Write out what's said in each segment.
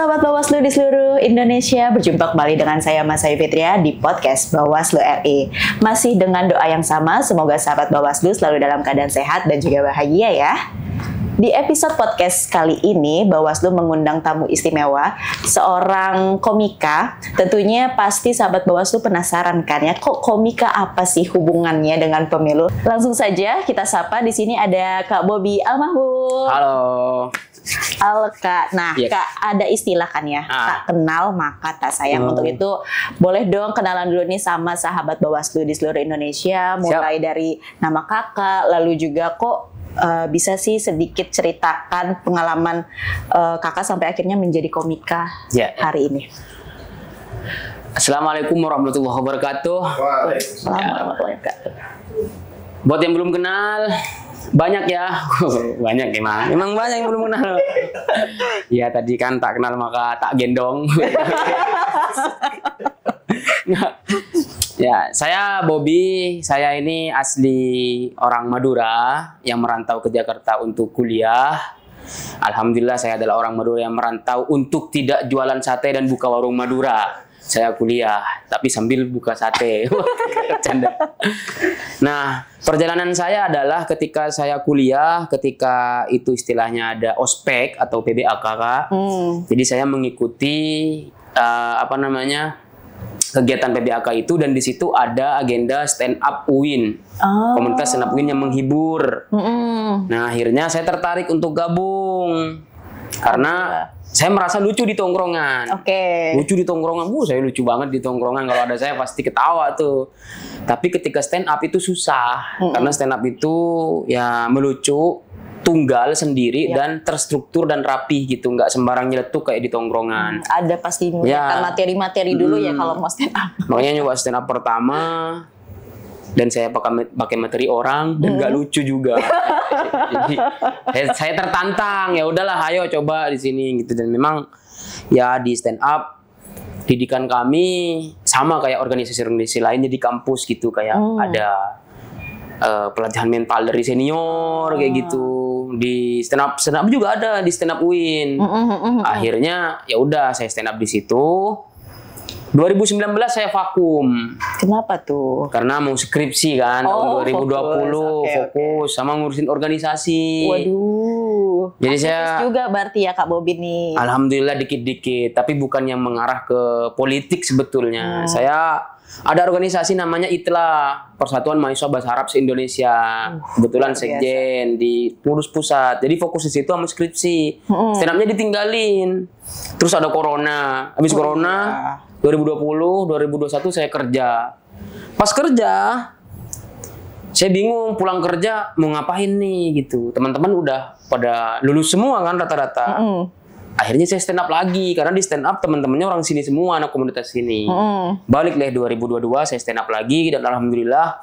sahabat Bawaslu di seluruh Indonesia, berjumpa kembali dengan saya Mas Ayu Fitria di podcast Bawaslu RI. Masih dengan doa yang sama, semoga sahabat Bawaslu selalu dalam keadaan sehat dan juga bahagia ya. Di episode podcast kali ini, Bawaslu mengundang tamu istimewa, seorang komika. Tentunya pasti sahabat Bawaslu penasaran kan ya, kok komika apa sih hubungannya dengan pemilu? Langsung saja kita sapa, di sini ada Kak Bobi Almahbub. Halo. Halo Kak. Nah, ya. Kak, ada istilah kan ya, tak kenal maka tak sayang. Untuk itu, boleh dong kenalan dulu nih sama sahabat Bawaslu di seluruh Indonesia, mulai dari nama Kakak, lalu juga kok bisa sih sedikit ceritakan pengalaman Kakak sampai akhirnya menjadi komika hari ini. Assalamualaikum warahmatullahi wabarakatuh. Waalaikumsalam warahmatullahi wabarakatuh. Buat yang belum kenal, banyak ya. Banyak emang banyak yang belum kenal. Ya tadi kan tak kenal maka tak gendong. Ya, saya Bobi. Saya ini asli orang Madura yang merantau ke Jakarta untuk kuliah. Alhamdulillah saya adalah orang Madura yang merantau untuk tidak jualan sate dan buka warung Madura. Saya kuliah, tapi sambil buka sate. Canda. Nah, perjalanan saya adalah ketika saya kuliah, ketika itu istilahnya ada ospek atau PBAK, Kak. Jadi saya mengikuti kegiatan PBAK itu, dan di situ ada agenda stand up UIN. Komunitas stand up UIN yang menghibur. Nah, akhirnya saya tertarik untuk gabung. Karena saya merasa lucu di tongkrongan. Lucu di tongkrongan. Saya lucu banget di tongkrongan. Kalau ada saya pasti ketawa tuh. Tapi ketika stand up itu susah. Karena stand up itu ya melucu, tunggal sendiri, dan terstruktur dan rapi gitu. Nggak sembarang nyeletuk kayak di tongkrongan. Ada pasti menyiapkan materi-materi dulu ya kalau mau stand up. Makanya nyoba stand up pertama, dan saya pakai materi orang dan nggak lucu juga. Jadi saya tertantang, ya udahlah ayo coba di sini gitu. Dan memang ya di stand up didikan kami sama kayak organisasi-organisasi lainnya di kampus gitu, kayak ada pelatihan mental dari senior kayak gitu. Di stand up juga ada di stand up UIN. Akhirnya ya udah saya stand up di situ. 2019 saya vakum. Kenapa tuh? Karena mau skripsi kan, tahun 2020 fokus sama ngurusin organisasi. Waduh. Jadi saya juga berarti ya Kak Bobi nih. Alhamdulillah dikit-dikit, tapi bukan yang mengarah ke politik sebetulnya. Saya ada organisasi namanya ITLA, Persatuan Mahasiswa Bahasa Arab se-Indonesia. Kebetulan sekjen di pengurus pusat. Jadi fokus di situ sama skripsi. Stand up-nya ditinggalin. Terus ada corona. Habis corona 2020, 2021 saya kerja. Pas kerja, saya bingung pulang kerja mau ngapain nih gitu. Teman-teman udah pada lulus semua kan rata-rata. Akhirnya saya stand up lagi, karena di stand up teman-temannya orang sini semua, anak komunitas sini. Balik deh 2022 saya stand up lagi, dan alhamdulillah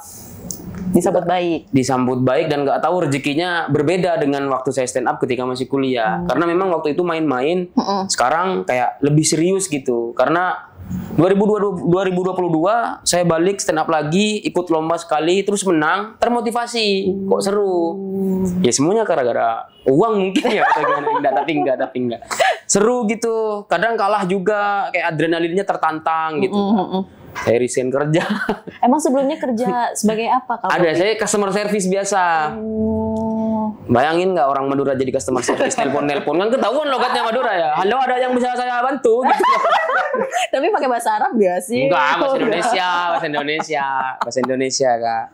disambut baik dan nggak tahu rezekinya berbeda dengan waktu saya stand up ketika masih kuliah. Karena memang waktu itu main-main, sekarang kayak lebih serius gitu. Karena 2022 saya balik stand up lagi, ikut lomba sekali, terus menang, termotivasi, kok seru. Ya semuanya gara-gara uang mungkin ya, atau gimana? Enggak. Seru gitu. Kadang kalah juga, kayak adrenalinnya tertantang gitu. Saya resign kerja. Emang sebelumnya kerja sebagai apa? Ada, saya customer service biasa. Bayangin nggak orang Madura jadi customer service, nelpon kan ketahuan logatnya Madura ya. Halo, ada yang bisa saya bantu? Gitu. Tapi pakai bahasa Arab gak sih? Enggak, bahasa Indonesia Kak.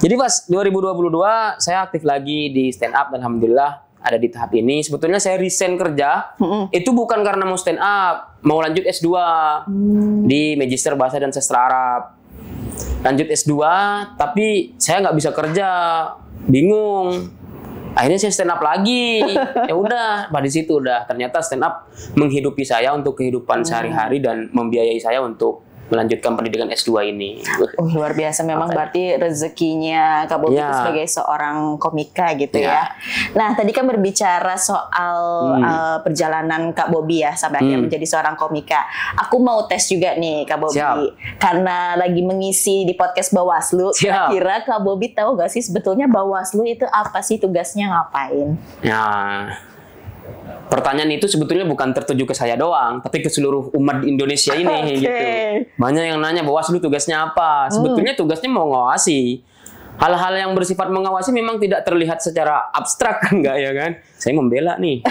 Jadi pas 2022 saya aktif lagi di stand up, alhamdulillah ada di tahap ini. Sebetulnya saya resign kerja itu bukan karena mau stand up, mau lanjut S2 di Magister Bahasa dan Sastra Arab. Lanjut S2, tapi saya nggak bisa kerja, bingung. Akhirnya saya stand up lagi. Ya udah, pada situ udah ternyata stand up menghidupi saya untuk kehidupan sehari-hari dan membiayai saya untuk melanjutkan pendidikan S2 ini. Luar biasa memang. Berarti rezekinya Kak Bobi itu sebagai seorang komika gitu ya. Nah, tadi kan berbicara soal perjalanan Kak Bobi ya sampai akhirnya menjadi seorang komika. Aku mau tes juga nih Kak Bobi. Karena lagi mengisi di podcast Bawaslu. Kira Kak Bobi tahu gak sih sebetulnya Bawaslu itu apa sih, tugasnya ngapain? Ya. pertanyaan itu sebetulnya bukan tertuju ke saya doang, tapi ke seluruh umat di Indonesia ini gitu. Banyak yang nanya Bawaslu tugasnya apa? Sebetulnya tugasnya mau ngawasi. Hal-hal yang bersifat mengawasi memang tidak terlihat secara abstrak kan, enggak ya kan? Saya membela nih.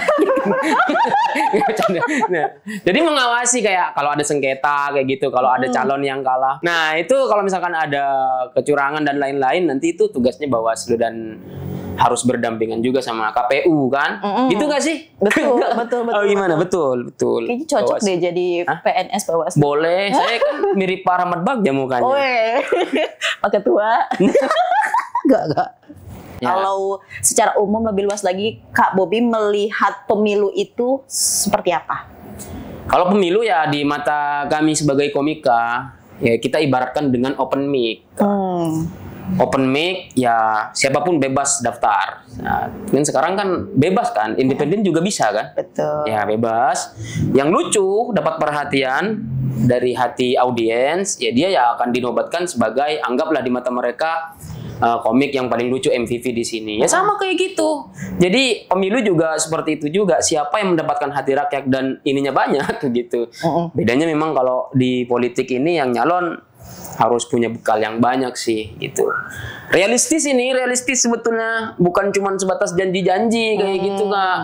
Nah, jadi mengawasi kayak kalau ada sengketa kayak gitu, kalau ada calon yang kalah. Nah, itu kalau misalkan ada kecurangan dan lain-lain, nanti itu tugasnya Bawaslu dan harus berdampingan juga sama KPU kan? Gitu nggak sih? Betul, betul. Oh gimana? Betul. Kayaknya cocok deh jadi PNS Bawaslu. Boleh, saya kan mirip Pak Rahmat Bagja mukanya. Pak Ketua. Enggak. Ya. Kalau secara umum lebih luas lagi, Kak Bobi melihat pemilu itu seperti apa? Kalau pemilu ya di mata kami sebagai komika, ya kita ibaratkan dengan open mic. Open mic ya siapapun bebas daftar. Nah, kan sekarang kan bebas kan, independen juga bisa kan? Betul. Ya bebas. Yang lucu dapat perhatian dari hati audiens, ya dia ya akan dinobatkan sebagai anggaplah di mata mereka komik yang paling lucu MVP di sini. Ya sama kayak gitu. Jadi pemilu juga seperti itu juga. Siapa yang mendapatkan hati rakyat dan ininya banyak gitu. Bedanya memang kalau di politik ini yang nyalon harus punya bekal yang banyak sih gitu. Realistis sebetulnya, bukan cuma sebatas janji-janji kayak gitu Kak.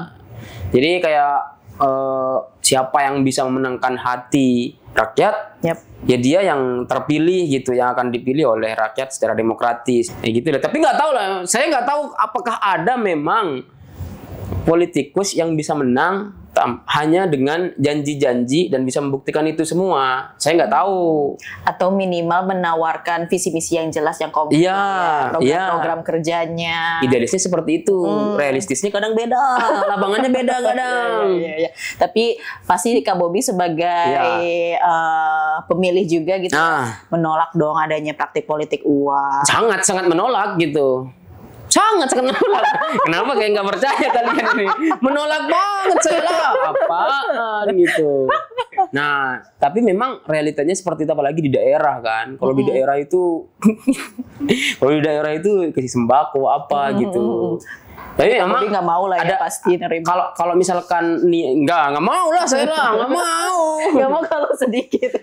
Jadi kayak siapa yang bisa memenangkan hati rakyat, ya dia yang terpilih gitu, yang akan dipilih oleh rakyat secara demokratis kayak gitu. Tapi nggak tahu lah, saya nggak tahu apakah ada memang politikus yang bisa menang hanya dengan janji-janji dan bisa membuktikan itu semua. Saya nggak tahu. Atau minimal menawarkan visi misi yang jelas, yang konkret, program-program kerjanya. Idealisnya seperti itu, realistisnya kadang beda, lapangannya beda kadang. Iya. Tapi pasti Kak Bobi sebagai pemilih juga gitu, menolak dong adanya praktik politik uang. Sangat menolak gitu. Sangat menolak. Kenapa kayak nggak percaya kalian ini? Menolak banget saya lah. Apaan gitu. Nah, tapi memang realitanya seperti itu, apalagi di daerah kan. Kalau di daerah itu, kasih sembako apa gitu. Tapi emang nggak mau lah ya, pasti nerima. Kalau misalkan nih nggak mau lah saya lah, nggak mau. Nggak mau kalau sedikit.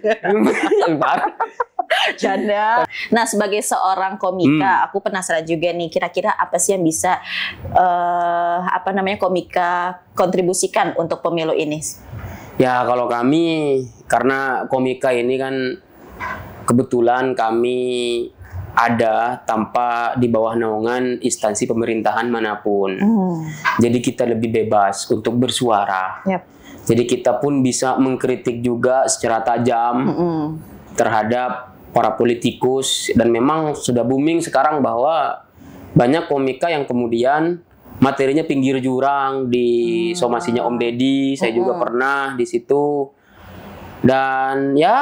Canda. Nah, sebagai seorang komika, aku penasaran juga nih, kira-kira apa sih yang bisa komika kontribusikan untuk pemilu ini? Ya, kalau kami, karena komika ini kan kebetulan kami ada tanpa di bawah naungan instansi pemerintahan manapun. Jadi kita lebih bebas untuk bersuara. Jadi kita pun bisa mengkritik juga secara tajam terhadap para politikus, dan memang sudah booming sekarang bahwa banyak komika yang kemudian materinya pinggir jurang di somasinya Om Deddy. Saya juga pernah di situ. Dan ya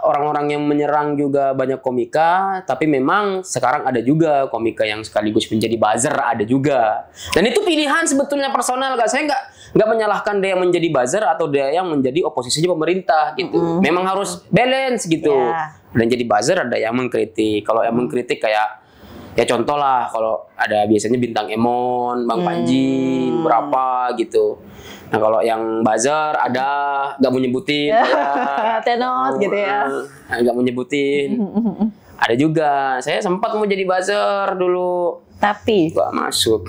orang-orang yang menyerang juga banyak komika, tapi memang sekarang ada juga komika yang sekaligus menjadi buzzer, ada juga. Dan itu pilihan sebetulnya personal, Kak. Saya nggak menyalahkan dia yang menjadi buzzer atau dia yang menjadi oposisinya pemerintah gitu. Memang harus balance gitu. Dan jadi buzzer ada yang mengkritik. Kalau yang mengkritik kayak ya contoh lah, kalau ada biasanya Bintang Emon, Bang Panji, berapa gitu. Nah kalau yang buzzer ada nggak mau nyebutin, Tenos gitu ya, nggak mau nyebutin. Ada juga, saya sempat mau jadi buzzer dulu, tapi gak masuk.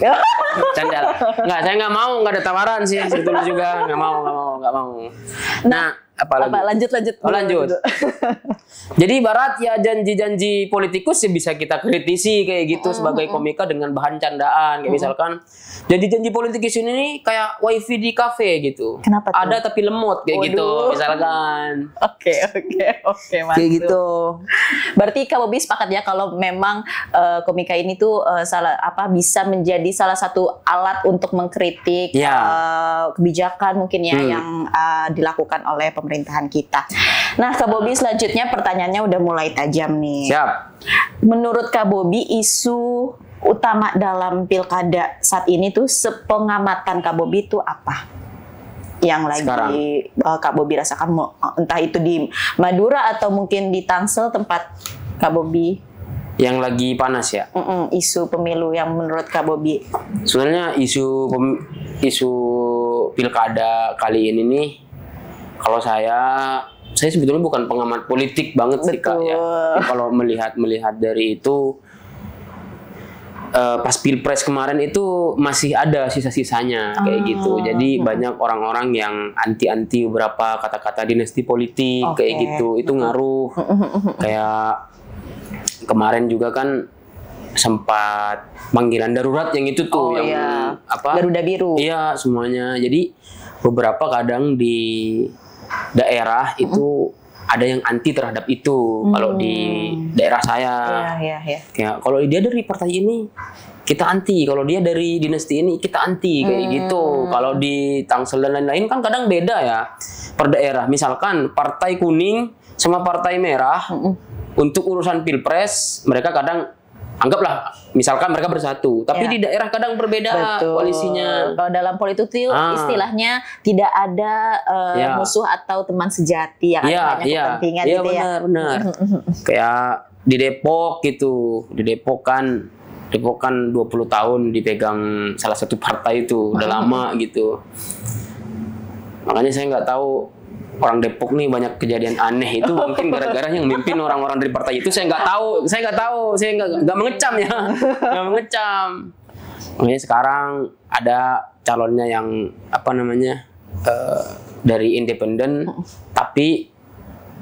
Canda. Nggak, saya nggak mau, nggak ada tawaran sih sebetulnya juga, nggak mau. Nah, lanjut. Lanjut. Jadi ibarat ya janji-janji politikus ya bisa kita kritisi kayak gitu sebagai komika dengan bahan candaan. Kayak misalkan janji-janji politikus ini kayak wifi di kafe gitu. Kenapa tuh? Ada tapi lemot kayak gitu misalkan. Oke, mantap. Kayak gitu. Berarti Kak Bobi sepakat ya kalau memang komika ini tuh bisa menjadi salah satu alat untuk mengkritik kebijakan mungkin ya yang dilakukan oleh pemerintahan kita. Nah, Kak Bobi selanjutnya pertanyaannya udah mulai tajam nih. Siap. Menurut Kak Bobi, isu utama dalam pilkada saat ini tuh sepengamatan Kak Bobi itu apa? Yang lagi Kak Bobi rasakan, entah itu di Madura atau mungkin di Tangsel tempat Kak Bobi. Yang lagi panas ya? Isu pemilu yang menurut Kak Bobi. Sebenarnya isu pilkada kali ini nih, kalau saya sebetulnya bukan pengamat politik banget sih Kak ya. Kalau melihat dari itu pas pilpres kemarin itu masih ada sisa-sisanya kayak gitu. Jadi banyak orang-orang yang anti beberapa kata-kata dinasti politik kayak gitu. Itu ngaruh. Kayak kemarin juga kan sempat panggilan darurat yang itu tuh apa? Garuda Biru. Iya, semuanya. Jadi beberapa kadang di daerah itu ada yang anti terhadap itu. Kalau di daerah saya, kayak kalau dia dari partai ini kita anti, kalau dia dari dinasti ini kita anti kayak gitu. Kalau di Tangsel dan lain-lain kan kadang beda ya per daerah. Misalkan partai kuning sama partai merah untuk urusan pilpres mereka kadang anggaplah misalkan mereka bersatu, tapi di daerah kadang berbeda koalisinya. Kalau dalam politik itu istilahnya tidak ada musuh atau teman sejati yang banyak kepentingan gitu ya. Benar. Kayak di Depok gitu, di Depok kan 20 tahun dipegang salah satu partai itu, udah lama gitu. Makanya saya nggak tahu orang Depok nih banyak kejadian aneh itu mungkin gara-gara yang mimpin orang-orang dari partai itu. Saya nggak tahu, saya nggak mengecam ya, nggak mengecam. Makanya sekarang ada calonnya yang apa namanya dari independen, tapi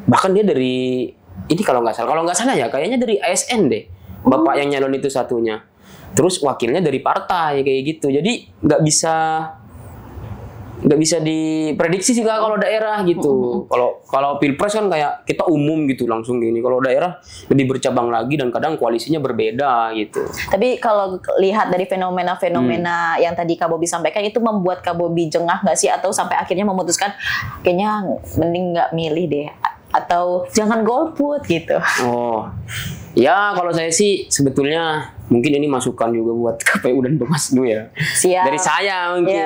bahkan dia dari ini kalau nggak salah ya kayaknya dari ASN deh, bapak yang nyalon itu satunya. Terus wakilnya dari partai kayak gitu. Jadi nggak bisa diprediksi sih Kak kalau daerah gitu. Kalau pilpres kan kayak kita umum gitu langsung gini. Kalau daerah lebih bercabang lagi dan kadang koalisinya berbeda gitu. Tapi kalau lihat dari fenomena-fenomena yang tadi Kak Bobby sampaikan itu membuat Kak Bobby jengah nggak sih, atau sampai akhirnya memutuskan kayaknya mending nggak milih deh, atau jangan golput gitu? Oh, ya kalau saya sih sebetulnya mungkin ini masukan juga buat KPU dan Bawaslu ya. Siap. Dari saya mungkin.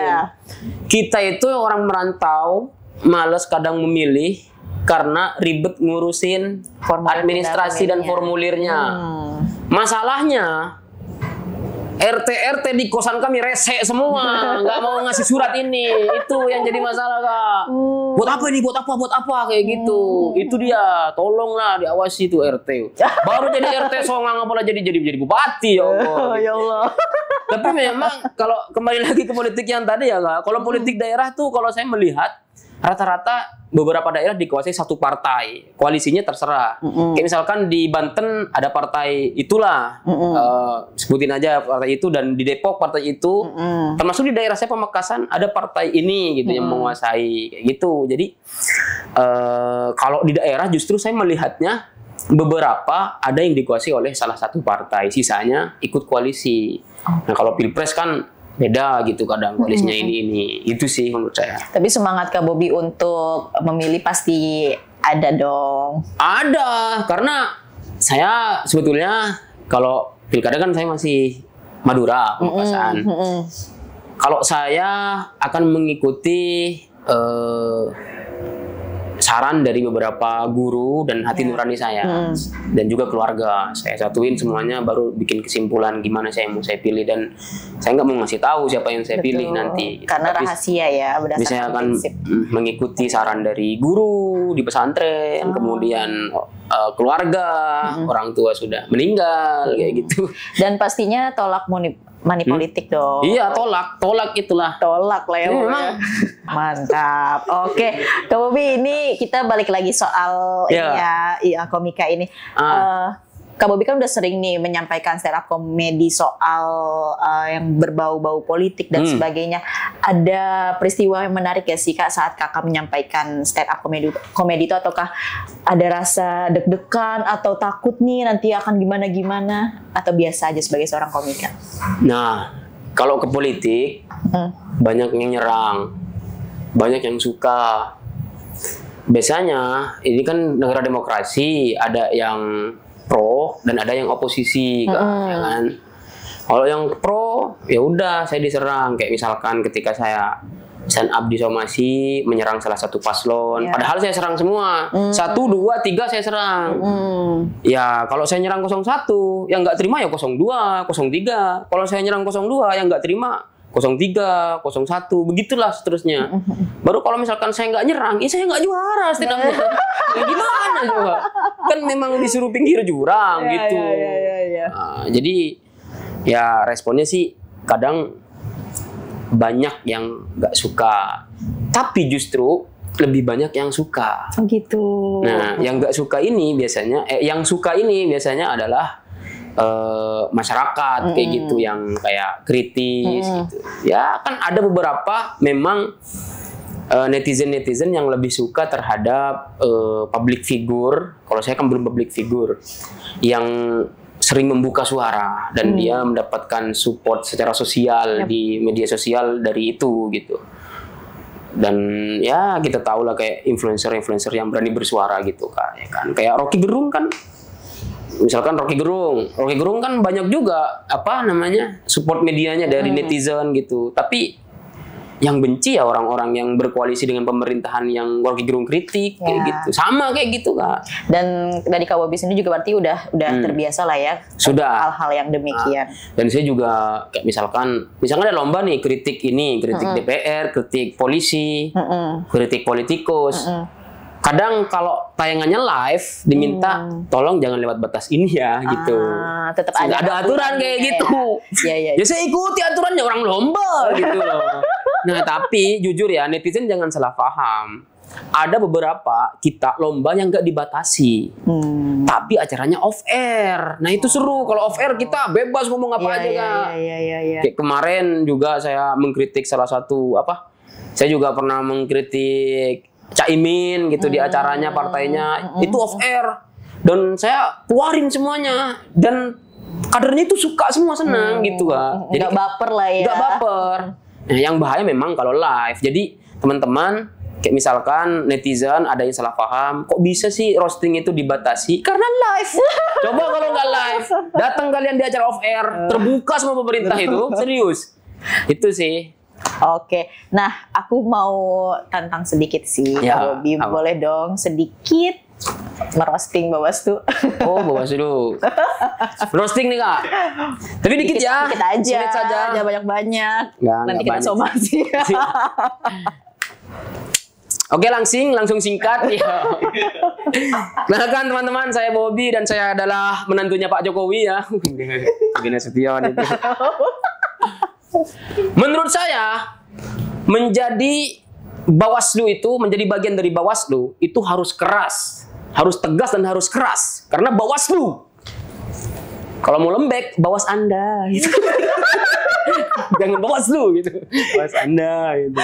Kita itu orang merantau malas kadang memilih karena ribet ngurusin administrasi dan formulirnya. Masalahnya RT di kosan kami rese semua, nggak mau ngasih surat ini. Itu yang jadi masalah Kak. Buat apa ini? Buat apa kayak gitu. Itu dia. Tolonglah diawasi tuh RT. Baru jadi RT songang apalah jadi bupati ya Allah. Ya Allah. Tapi memang kalau kembali lagi ke politik yang tadi ya Kak. Kalau politik daerah tuh kalau saya melihat rata-rata beberapa daerah dikuasai satu partai, koalisinya terserah. Kayak misalkan di Banten ada partai itulah, sebutin aja partai itu, dan di Depok partai itu, termasuk di daerah saya Pamekasan ada partai ini gitu yang menguasai kayak gitu. Jadi kalau di daerah justru saya melihatnya beberapa ada yang dikuasai oleh salah satu partai, sisanya ikut koalisi. Nah kalau pilpres kan beda gitu kadang koalisinya ini itu sih menurut saya. Tapi semangat Kak Bobby untuk memilih pasti ada dong. Ada, karena saya sebetulnya kalau pilkada kan saya masih Madura, Pamekasan. Kalau saya akan mengikuti saran dari beberapa guru dan hati nurani saya dan juga keluarga. Saya satuin semuanya baru bikin kesimpulan gimana mau saya pilih, dan saya nggak mau ngasih tahu siapa yang saya pilih nanti. Karena rahasia ya, berdasarkan saya akan mengikuti saran dari guru di pesantren, kemudian keluarga, orang tua sudah meninggal kayak gitu. Dan pastinya tolak money politik dong. Iya, tolak itulah. Tolak lah ya. Mantap. Oke, Kak Bobby, ini kita balik lagi soal komika ini. Kak Bobby kan udah sering nih menyampaikan stand up komedi soal yang berbau-bau politik dan sebagainya. Ada peristiwa yang menarik ya sih Kak saat Kakak menyampaikan stand up komedi itu, ataukah ada rasa deg-degan atau takut nih nanti akan gimana-gimana, atau biasa aja sebagai seorang komika? Nah, kalau ke politik banyak yang nyerang, banyak yang suka. Biasanya ini kan negara demokrasi, ada yang pro dan ada yang oposisi ya kan. Kalau yang pro ya udah saya diserang, kayak misalkan ketika saya stand up di Somasi menyerang salah satu paslon, padahal saya serang semua. 1, 2, 3 saya serang. Ya kalau saya nyerang 01 yang nggak terima ya 02, 03. Kalau saya nyerang 02 yang nggak terima 03, 01, begitulah seterusnya. Baru kalau misalkan saya nggak nyerang, ya saya nggak juara setidaknya. Ya gimana coba? Kan memang disuruh pinggir jurang gitu. Nah, jadi ya responnya sih kadang banyak yang nggak suka, tapi justru lebih banyak yang suka. Gitu. Nah, yang nggak suka ini biasanya, yang suka ini biasanya adalah masyarakat kayak gitu, yang kayak kritis gitu. Ya kan ada beberapa memang netizen yang lebih suka terhadap public figure. Kalau saya kan belum public figure, yang sering membuka suara dan dia mendapatkan support secara sosial di media sosial dari itu gitu. Dan ya kita tahu lah kayak influencer yang berani bersuara gitu kan, ya kan. Kayak Rocky Gerung kan, misalkan Rocky Gerung kan banyak juga apa namanya support medianya dari netizen gitu. Tapi yang benci ya orang-orang yang berkoalisi dengan pemerintahan yang Rocky Gerung kritik kayak gitu. Sama kayak gitu Kak. Dan dari Kak Bobby sendiri juga berarti udah terbiasa lah ya sudah hal-hal yang demikian. Dan saya juga kayak misalkan ada lomba nih, kritik DPR, kritik polisi, kritik politikus. Kadang kalau tayangannya live diminta tolong jangan lewat batas ini ya gitu. Tetap ada aturan kayak gitu. Ya. Ya saya ikuti aturannya, orang lomba gitu loh. Nah, tapi jujur ya, netizen jangan salah paham. Ada beberapa kita lomba yang nggak dibatasi, tapi acaranya off air. Nah itu seru. Kalau off air kita bebas ngomong apa aja Kak. Kayak kemarin juga saya mengkritik salah satu saya juga pernah mengkritik Caimin gitu di acaranya partainya, itu off air dan saya keluarin semuanya dan kadernya itu suka semua, senang gitu Kak. Jadi nggak baper lah ya. Nggak baper. Nah, yang bahaya memang kalau live. Jadi teman-teman kayak misalkan netizen ada yang salah paham, kok bisa sih roasting itu dibatasi? Karena live. Coba kalau nggak live, datang kalian di acara off air, terbuka sama pemerintah itu, serius. Itu sih. Oke, nah aku mau tantang sedikit sih, Kak Bobby. Boleh dong sedikit merosting Bawaslu. Oh, Bawaslu. Roasting nih Kak. Tapi dikit ya. Dikit aja. Sedikit saja. Jangan banyak-banyak. Nanti kita banyak. somasi. Oke, langsung singkat ya. Kenalkan teman-teman, saya Bobby dan saya adalah menantunya Pak Jokowi ya. Bobi Nasution itu. Menurut saya menjadi Bawaslu itu, menjadi bagian dari Bawaslu itu harus keras, harus tegas dan harus keras. Karena Bawaslu, kalau mau lembek, bawas Anda gitu. Jangan Bawaslu gitu, bawas Anda gitu.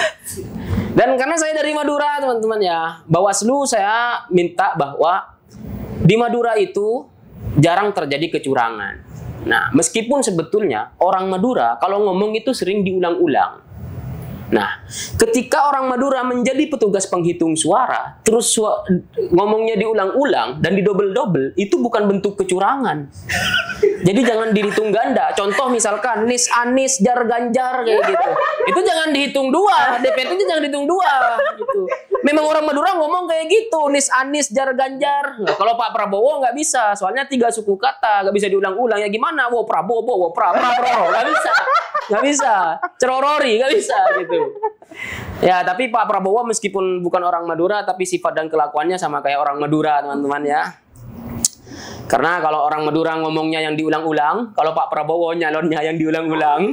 Dan karena saya dari Madura teman-teman ya, Bawaslu saya minta bahwa di Madura itu jarang terjadi kecurangan. Nah, meskipun sebetulnya orang Madura kalau ngomong itu sering diulang-ulang. Nah, ketika orang Madura menjadi petugas penghitung suara, terus ngomongnya diulang-ulang dan didobel-dobel, itu bukan bentuk kecurangan. Jadi jangan dihitung ganda. Contoh misalkan Nis Anis Jar Ganjar kayak gitu. Itu jangan dihitung dua, DPT-nya jangan dihitung dua gitu. Memang orang Madura ngomong kayak gitu, Nis Anis Jar Ganjar. Nah, kalau Pak Prabowo nggak bisa, soalnya 3 suku kata, nggak bisa diulang-ulang. Ya gimana? Wo Prabowo, nggak bisa. Nggak bisa. Cerorori, nggak bisa gitu. Ya, tapi Pak Prabowo meskipun bukan orang Madura, tapi sifat dan kelakuannya sama kayak orang Madura, teman-teman ya. Karena kalau orang Madura ngomongnya yang diulang-ulang, kalau Pak Prabowo nyalonnya yang diulang-ulang,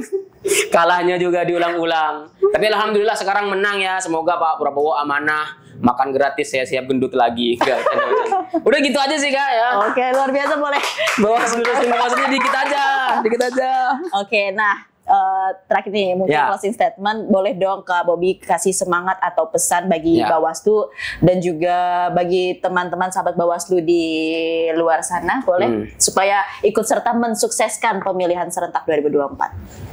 kalahnya juga diulang-ulang. Tapi alhamdulillah sekarang menang ya. Semoga Pak Prabowo amanah, makan gratis, saya siap gendut lagi. Udah gitu aja sih Kak ya. Oke, luar biasa, boleh. Bawaslu dikit aja. Oke, nah terakhir nih mungkin closing statement, boleh dong Kak Bobby kasih semangat atau pesan bagi Bawaslu dan juga bagi teman-teman sahabat Bawaslu di luar sana, boleh supaya ikut serta mensukseskan pemilihan serentak 2024.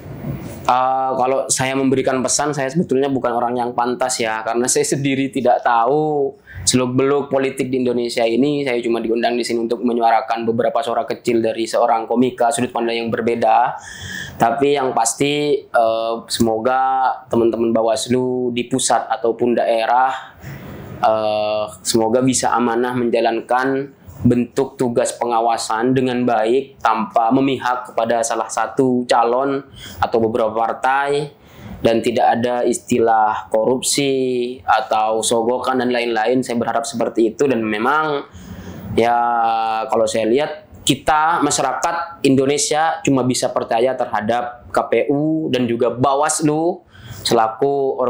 Kalau saya memberikan pesan, saya sebetulnya bukan orang yang pantas ya, karena saya sendiri tidak tahu seluk-beluk politik di Indonesia ini. Saya cuma diundang di sini untuk menyuarakan beberapa suara kecil dari seorang komika sudut pandang yang berbeda. Tapi yang pasti semoga teman-teman Bawaslu di pusat ataupun daerah semoga bisa amanah menjalankan bentuk tugas pengawasan dengan baik tanpa memihak kepada salah satu calon atau beberapa partai. dan tidak ada istilah korupsi atau sogokan dan lain-lain. Saya berharap seperti itu, dan memang ya kalau saya lihat kita masyarakat Indonesia cuma bisa percaya terhadap KPU dan juga Bawaslu selaku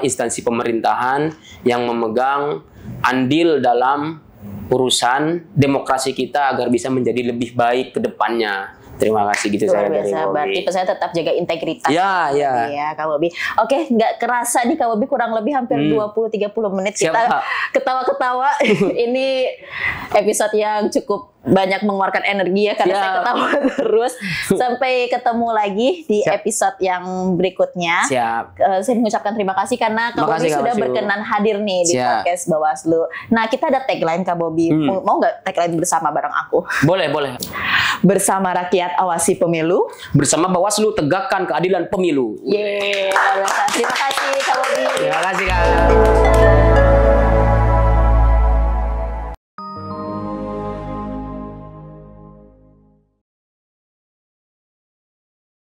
instansi pemerintahan yang memegang andil dalam urusan demokrasi kita agar bisa menjadi lebih baik ke depannya. Terima kasih gitu Luar saya dari biasa. Bobi. Berarti pesannya tetap jaga integritas. Ya, ya. Ya, Kak Bobi. Oke, nggak kerasa nih Kak Bobi, kurang lebih hampir 20-30 menit kita ketawa-ketawa. Ini episode yang cukup banyak mengeluarkan energi ya, karena saya ketawa terus. Sampai ketemu lagi di episode yang berikutnya. Siap. Saya mengucapkan terima kasih karena Kak Bobi sudah berkenan hadir nih di podcast Bawaslu. Nah, kita ada tagline Kak Bobi. Mau nggak tagline bersama bareng aku? Boleh, boleh. Bersama rakyat awasi pemilu. Bersama Bawaslu tegakkan keadilan pemilu. Yeay, terima kasih Kak Bobi. Terima kasih Kak.